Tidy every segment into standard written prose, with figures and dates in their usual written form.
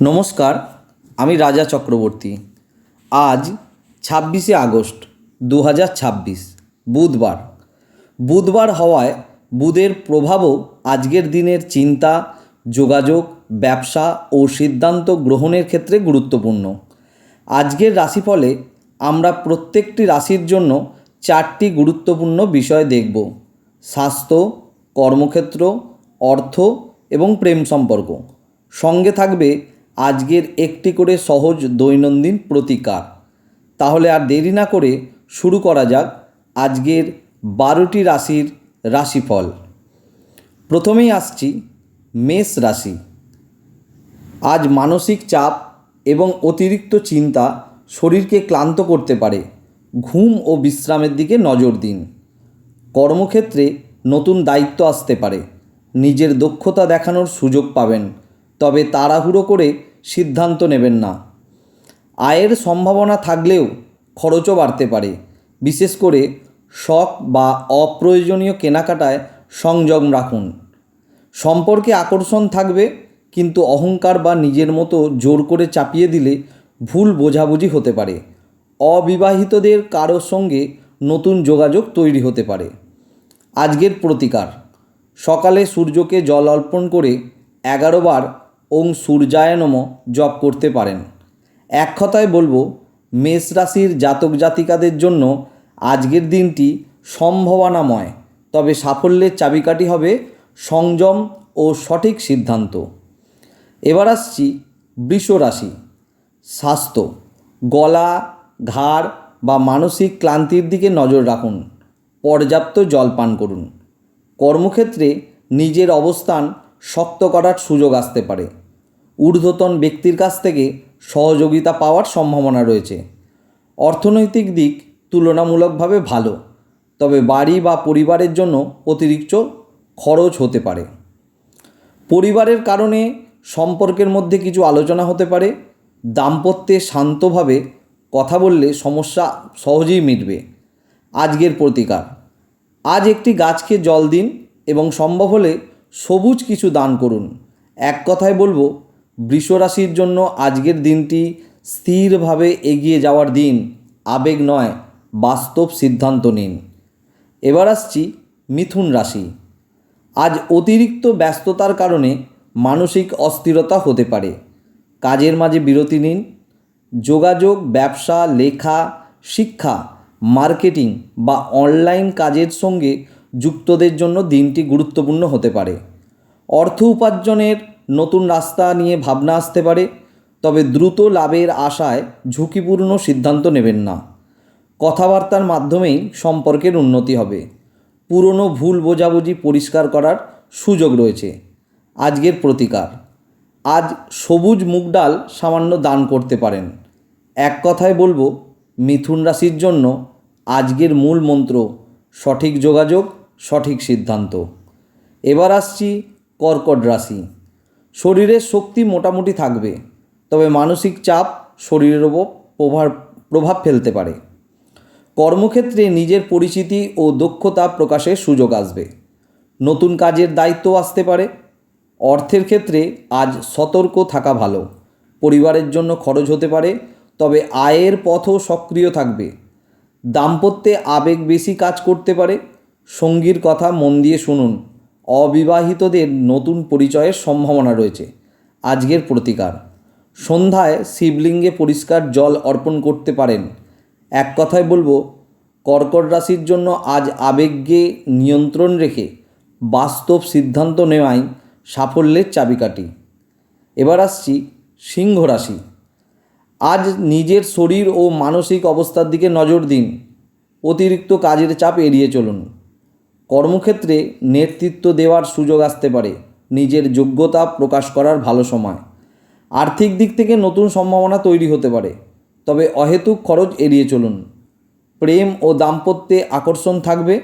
নমস্কার, আমি রাজা চক্রবর্তী। আজ 26শে আগস্ট 2026 বুধবার হওয়ায় বুধের প্রভাবও আজকের দিনের চিন্তা, যোগাযোগ, ব্যবসা ও সিদ্ধান্ত গ্রহণের ক্ষেত্রে গুরুত্বপূর্ণ। আজকের রাশিফলে আমরা প্রত্যেকটি রাশির জন্য 4টি গুরুত্বপূর্ণ বিষয় দেখব: স্বাস্থ্য, কর্মক্ষেত্র, অর্থ এবং প্রেম সম্পর্ক। সঙ্গে থাকবে আজকের একটি করে সহজ দৈনন্দিন প্রতিকার। তাহলে আর দেরি না করে শুরু করা যাক আজকের 12টি রাশির রাশিফল। প্রথমেই আসছি মেষ রাশি। আজ মানসিক চাপ এবং অতিরিক্ত চিন্তা শরীরকে ক্লান্ত করতে পারে। ঘুম ও বিশ্রামের দিকে নজর দিন। কর্মক্ষেত্রে নতুন দায়িত্ব আসতে পারে। নিজের দক্ষতা দেখানোর সুযোগ পাবেন, তবে তাড়াহুড়ো করে সিদ্ধান্ত নেবেন না। আয়ের সম্ভাবনা থাকলেও খরচও বাড়তে পারে। বিশেষ করে শখ বা অপ্রয়োজনীয় কেনাকাটায় সংযম রাখুন। সম্পর্কে আকর্ষণ থাকবে, কিন্তু অহংকার বা নিজের মতো জোর করে চাপিয়ে দিলে ভুল বোঝাবুঝি হতে পারে। অবিবাহিতদের কারোর সঙ্গে নতুন যোগাযোগ তৈরি হতে পারে। আজকের প্রতিকার: সকালে সূর্যকে জল অর্পণ করে 11 বার ওং সূর্যায় নমঃ জপ করতে পারেন। এক কথায় বলবো, মেষ রাশির জাতক জাতিকাদের জন্য আজকের দিনটি সম্ভাবনাময়, তবে সাফল্যের চাবিকাঠি হবে সংযম ও সঠিক সিদ্ধান্ত। এবার আসছি বৃষ রাশি। স্বাস্থ্য: গলা, ঘাড় বা মানসিক ক্লান্তির দিকে নজর রাখুন। পর্যাপ্ত জল পান করুন। কর্মক্ষেত্রে নিজের অবস্থান শক্ত করার সুযোগ আসতে পারে। ঊর্ধ্বতন ব্যক্তির কাছ থেকে সহযোগিতা পাওয়ার সম্ভাবনা রয়েছে। অর্থনৈতিক দিক তুলনামূলকভাবে ভালো, তবে বাড়ি বা পরিবারের জন্য অতিরিক্ত খরচ হতে পারে। পরিবারের কারণে সম্পর্কের মধ্যে কিছু আলোচনা হতে পারে। দাম্পত্যে শান্তভাবে কথা বললে সমস্যা সহজেই মিটবে। আজকের প্রতিকার: আজ একটি গাছকে জল দিন এবং সম্ভব হলে সবুজ কিছু দান করুন। এক কথায় বলবো, বৃষ রাশির জন্য আজকের দিনটি স্থিরভাবে এগিয়ে যাওয়ার দিন। আবেগ নয়, বাস্তব সিদ্ধান্ত নিন। এবার আসছি মিথুন রাশি। আজ অতিরিক্ত ব্যস্ততার কারণে মানসিক অস্থিরতা হতে পারে। কাজের মাঝে বিরতি নিন। যোগাযোগ, ব্যবসা, লেখা, শিক্ষা, মার্কেটিং বা অনলাইন কাজের সঙ্গে যুক্তদের জন্য দিনটি গুরুত্বপূর্ণ হতে পারে। অর্থ উপার্জনের নতুন রাস্তা নিয়ে ভাবনা আসতে পারে, তবে দ্রুত লাভের আশায় ঝুঁকিপূর্ণ সিদ্ধান্ত নেবেন না। কথাবার্তার মাধ্যমেই সম্পর্কের উন্নতি হবে। পুরনো ভুল বোঝাবুঝি পরিষ্কার করার সুযোগ রয়েছে। আজকের প্রতিকার: আজ সবুজ মুগ ডাল সামান্য দান করতে পারেন। এক কথায় বলবো, মিথুন রাশির জন্য আজকের মূল মন্ত্র সঠিক যোগাযোগ, সঠিক সিদ্ধান্ত। এবার আসছি কর্কট রাশি। শরীরের শক্তি মোটামুটি থাকবে, তবে মানসিক চাপ শরীরের ওপর প্রভাব ফেলতে পারে। কর্মক্ষেত্রে নিজের পরিচিতি ও দক্ষতা প্রকাশের সুযোগ আসবে। নতুন কাজের দায়িত্ব আসতে পারে। অর্থের ক্ষেত্রে আজ সতর্ক থাকা ভালো। পরিবারের জন্য খরচ হতে পারে, তবে আয়ের পথও সক্রিয় থাকবে। দাম্পত্যে আবেগ বেশি কাজ করতে পারে। সঙ্গীর কথা মন দিয়ে শুনুন। অবিবাহিতদের নতুন পরিচয়ের সম্ভাবনা রয়েছে। আজকের প্রতিকার: সন্ধ্যায় শিবলিঙ্গে পরিষ্কার জল অর্পণ করতে পারেন। এক কথায় বলবো, কর্কট রাশির জন্য আজ আবেগকে নিয়ন্ত্রণ রেখে বাস্তব সিদ্ধান্ত নেওয়াই সাফল্যের চাবিকাঠি। এবার আসছি সিংহ রাশি। আজ নিজের শরীর ও মানসিক অবস্থার দিকে নজর দিন। অতিরিক্ত কাজের চাপ এড়িয়ে চলুন। কর্মক্ষেত্রে নেতৃত্ব দেওয়ার সুযোগ আসতে পারে। নিজের যোগ্যতা প্রকাশ করার ভালো সময়। আর্থিক দিক থেকে নতুন সম্ভাবনা তৈরি হতে পারে, তবে অহেতুক খরচ এড়িয়ে চলুন। প্রেম ও দাম্পত্যে আকর্ষণ থাকবে,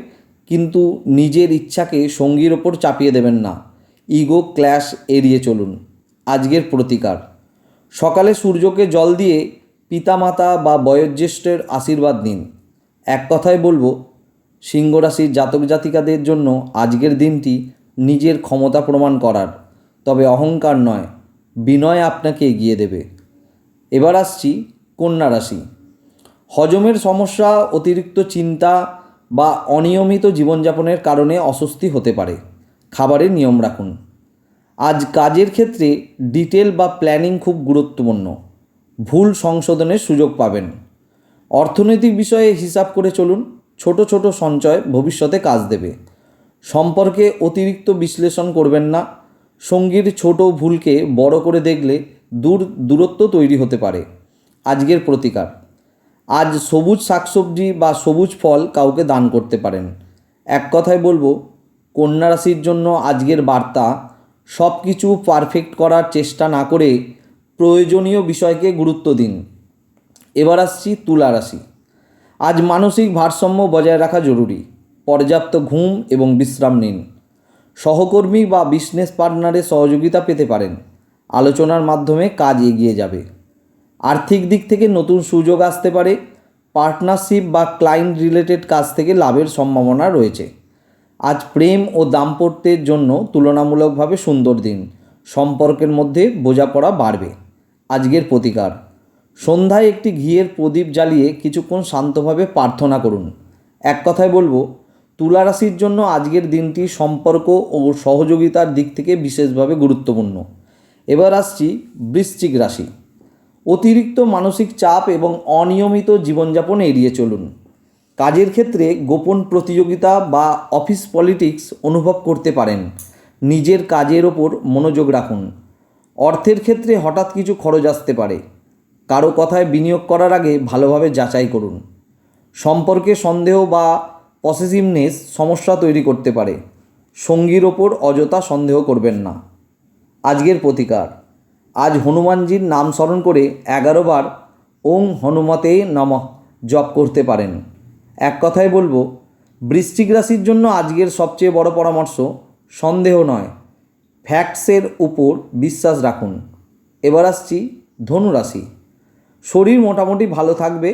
কিন্তু নিজের ইচ্ছাকে সঙ্গীর ওপর চাপিয়ে দেবেন না। ইগো ক্ল্যাশ এড়িয়ে চলুন। আজকের প্রতিকার: সকালে সূর্যকে জল দিয়ে পিতামাতা বা বয়োজ্যেষ্ঠের আশীর্বাদ নিন। এক কথায় বলবো, সিংহ রাশির জাতক জাতিকাদের জন্য আজকের দিনটি নিজের ক্ষমতা প্রমাণ করার, তবে অহংকার নয়, বিনয় আপনাকে এগিয়ে দেবে। এবার আসছি কন্যা রাশি। হজমের সমস্যা, অতিরিক্ত চিন্তা বা অনিয়মিত জীবনযাপনের কারণে অস্বস্তি হতে পারে। খাবারের নিয়ম রাখুন। আজ কাজের ক্ষেত্রে ডিটেল বা প্ল্যানিং খুব গুরুত্বপূর্ণ। ভুল সংশোধনের সুযোগ পাবেন। অর্থনৈতিক বিষয়ে হিসাব করে চলুন। ছোট ছোট সঞ্চয় ভবিষ্যতে কাজ দেবে। সম্পর্কে অতিরিক্ত বিশ্লেষণ করবেন না। সঙ্গীর ছোট ভুলকে বড় করে দেখলে দূরত্ব তৈরি হতে পারে। আজকের প্রতিকার: আজ সবুজ শাকসবজি বা সবুজ ফল কাউকে দান করতে পারেন। এক কথায় বলবো, কন্যা রাশির জন্য আজকের বার্তা: সব কিছু পারফেক্ট করার চেষ্টা না করে প্রয়োজনীয় বিষয়কে গুরুত্ব দিন। এবার আসছি তুলা রাশি। আজ মানসিক ভারসাম্য বজায় রাখা জরুরি। পর্যাপ্ত ঘুম এবং বিশ্রাম নিন। সহকর্মী বা বিজনেস পার্টনারের সহযোগিতা পেতে পারেন। আলোচনার মাধ্যমে কাজ এগিয়ে যাবে। আর্থিক দিক থেকে নতুন সুযোগ আসতে পারে। পার্টনারশিপ বা ক্লায়েন্ট রিলেটেড কাজ থেকে লাভের সম্ভাবনা রয়েছে। আজ প্রেম ও দাম্পত্যের জন্য তুলনামূলকভাবে সুন্দর দিন। সম্পর্কের মধ্যে বোঝাপড়া বাড়বে। আজকের প্রতিকার: সন্ধ্যায় একটি ঘিয়ের প্রদীপ জ্বালিয়ে কিছুক্ষণ শান্তভাবে প্রার্থনা করুন। এক কথায় বলবো, তুলা রাশির জন্য আজকের দিনটি সম্পর্ক ও সহযোগিতার দিক থেকে বিশেষভাবে গুরুত্বপূর্ণ। এবার আসছি বৃশ্চিক রাশি। অতিরিক্ত মানসিক চাপ এবং অনিয়মিত জীবনযাপন এড়িয়ে চলুন। কাজের ক্ষেত্রে গোপন প্রতিযোগিতা বা অফিস পলিটিক্স অনুভব করতে পারেন। নিজের কাজের ওপর মনোযোগ রাখুন। অর্থের ক্ষেত্রে হঠাৎ কিছু খরচ আসতে পারে। কারো কথায় বিনিয়োগ করার আগে ভালোভাবে যাচাই করুন। সম্পর্কে সন্দেহ বা পসেসিভনেস সমস্যা তৈরি করতে পারে। সঙ্গীর ওপর অযথা সন্দেহ করবেন না। আজকের প্রতিকার: আজ হনুমানজির নাম স্মরণ করে 11 বার ওং হনুমতে নমঃ জপ করতে পারেন। এক কথায় বলবো, বৃশ্চিক রাশির জন্য আজকের সবচেয়ে বড় পরামর্শ: সন্দেহ নয়, ফ্যাক্টসের উপর বিশ্বাস রাখুন। এবার আসছি ধনু রাশি। শরীর মোটামুটি ভালো থাকবে,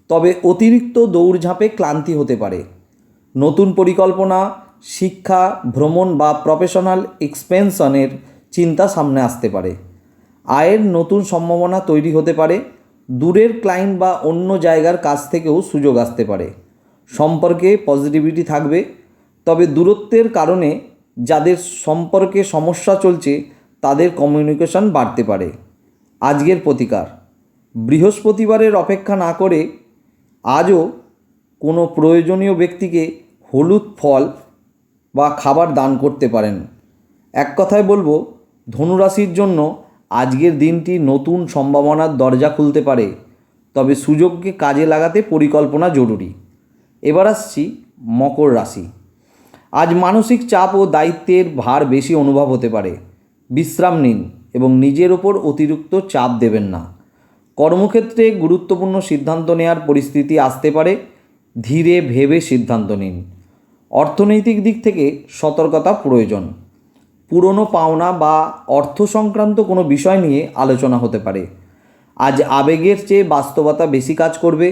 তবে অতিরিক্ত দৌড়ঝাঁপে ক্লান্তি হতে পারে। নতুন পরিকল্পনা, শিক্ষা, ভ্রমণ বা প্রফেশনাল এক্সপেনশনের চিন্তা সামনে আসতে পারে। আয়ের নতুন সম্ভাবনা তৈরি হতে পারে। দূরের ক্লায়েন্ট বা অন্য জায়গার কাছ থেকেও সুযোগ আসতে পারে। সম্পর্কে পজিটিভিটি থাকবে, তবে দূরত্বের কারণে যাদের সম্পর্কে সমস্যা চলছে তাদের কমিউনিকেশন বাড়তে পারে। আজকের প্রতিকার: বৃহস্পতিবারের অপেক্ষা না করে আজও কোনো প্রয়োজনীয় ব্যক্তিকে হলুদ ফল বা খাবার দান করতে পারেন। এক কথায় বলবো, ধনুরাশির জন্য আজকের দিনটি নতুন সম্ভাবনার দরজা খুলতে পারে, তবে সুযোগকে কাজে লাগাতে পরিকল্পনা জরুরি। এবার আসছি মকর রাশি। আজ মানসিক চাপ ও দায়িত্বের ভার বেশি অনুভব হতে পারে। বিশ্রাম নিন এবং নিজের ওপর অতিরিক্ত চাপ দেবেন না। কর্মক্ষেত্রে গুরুত্বপূর্ণ সিদ্ধান্ত নেওয়ার পরিস্থিতি আসতে পারে। ধীরে ভেবে সিদ্ধান্ত নিন। অর্থনৈতিক দিক থেকে সতর্কতা প্রয়োজন। পুরনো পাওনা বা অর্থ সংক্রান্ত কোনো বিষয় নিয়ে আলোচনা হতে পারে। আজ আবেগের চেয়ে বাস্তবতা বেশি কাজ করবে।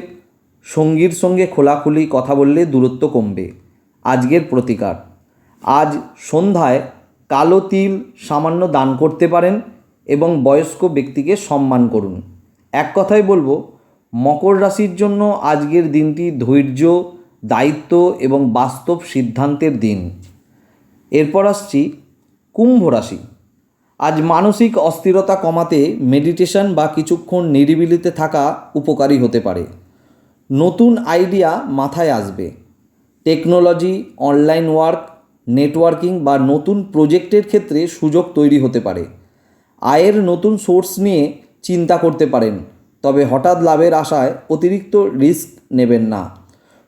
সঙ্গীর সঙ্গে খোলাখুলি কথা বললে দূরত্ব কমবে। আজকের প্রতিকার: আজ সন্ধ্যায় কালো তিল সামান্য দান করতে পারেন এবং বয়স্ক ব্যক্তিকে সম্মান করুন। এক কথায় বলবো, মকর রাশির জন্য আজকের দিনটি ধৈর্য, দায়িত্ব এবং বাস্তব সিদ্ধান্তের দিন। এরপর আসছি কুম্ভ রাশি। আজ মানসিক অস্থিরতা কমাতে মেডিটেশন বা কিছুক্ষণ নিরিবিলিতে থাকা উপকারী হতে পারে। নতুন আইডিয়া মাথায় আসবে। টেকনোলজি, অনলাইন ওয়ার্ক, নেটওয়ার্কিং বা নতুন প্রজেক্টের ক্ষেত্রে সুযোগ তৈরি হতে পারে। আয়ের নতুন সোর্স নিয়ে চিন্তা করতে পারেন, তবে হঠাৎ লাভের আশায় অতিরিক্ত রিস্ক নেবেন না।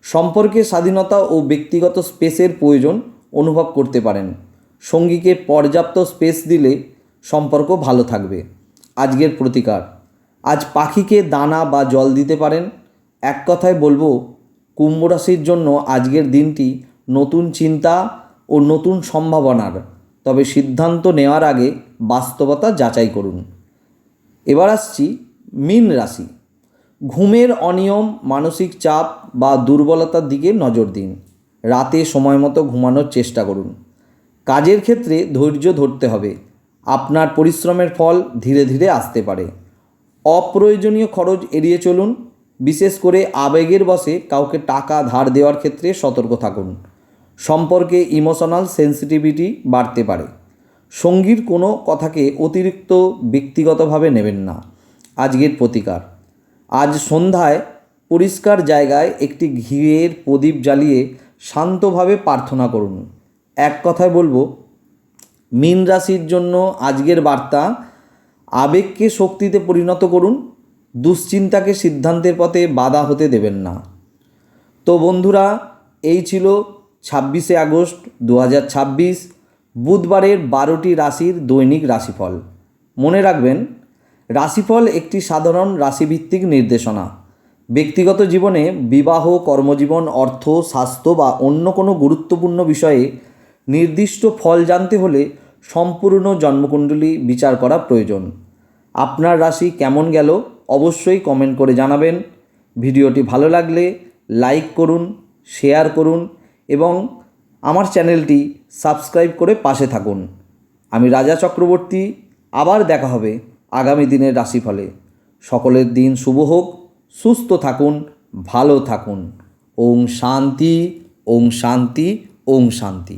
সম্পর্কে স্বাধীনতা ও ব্যক্তিগত স্পেসের প্রয়োজন অনুভব করতে পারেন। সঙ্গীকে পর্যাপ্ত স্পেস দিলে সম্পর্ক ভালো থাকবে। আজকের প্রতিকার: আজ পাখিকে দানা বা জল দিতে পারেন। এক কথায় বলবো, কুম্ভ রাশির জন্য আজকের দিনটি নতুন চিন্তা ও নতুন সম্ভাবনার, তবে সিদ্ধান্ত নেওয়ার আগে বাস্তবতা যাচাই করুন। এবার আসছি মীন রাশি। ঘুমের অনিয়ম, মানসিক চাপ বা দুর্বলতার দিকে নজর দিন। রাতে সময় মতো ঘুমানোর চেষ্টা করুন। কাজের ক্ষেত্রে ধৈর্য ধরতে হবে। আপনার পরিশ্রমের ফল ধীরে ধীরে আসতে পারে। অপ্রয়োজনীয় খরচ এড়িয়ে চলুন। বিশেষ করে আবেগের বশে কাউকে টাকা ধার দেওয়ার ক্ষেত্রে সতর্ক থাকুন। সম্পর্কে ইমোশনাল সেন্সিটিভিটি বাড়তে পারে। সঙ্গীর কোনো কথাকে অতিরিক্ত ব্যক্তিগতভাবে নেবেন না। আজকের প্রতিকার: আজ সন্ধ্যায় পরিষ্কার জায়গায় একটি ঘিয়ের প্রদীপ জ্বালিয়ে শান্তভাবে প্রার্থনা করুন। এক কথায় বলবো, মীন রাশির জন্য আজকের বার্তা: আবেগকে শক্তিতে পরিণত করুন, দুশ্চিন্তাকে সিদ্ধান্তের পথে বাধা হতে দেবেন না। তো বন্ধুরা, এই ছিল 26শে আগস্ট 2026 বুধবারের 12টি রাশির দৈনিক রাশিফল। মনে রাখবেন, রাশিফল একটি সাধারণ রাশিভিত্তিক নির্দেশনা। ব্যক্তিগত জীবনে, বিবাহ, কর্মজীবন, অর্থ, স্বাস্থ্য বা অন্য কোনো গুরুত্বপূর্ণ বিষয়ে নির্দিষ্ট ফল জানতে হলে সম্পূর্ণ জন্মকুণ্ডলী বিচার করা প্রয়োজন। আপনার রাশি কেমন গেল অবশ্যই কমেন্ট করে জানাবেন। ভিডিওটি ভালো লাগলে লাইক করুন, শেয়ার করুন এবং আমার চ্যানেলটি সাবস্ক্রাইব করে পাশে থাকুন। আমি রাজা চক্রবর্তী। আবার দেখা হবে আগামী দিনের রাশিফলে। সকলের দিন শুভ হোক, সুস্থ থাকুন, ভালো থাকুন। ওম শান্তি, ওম শান্তি, ওম শান্তি।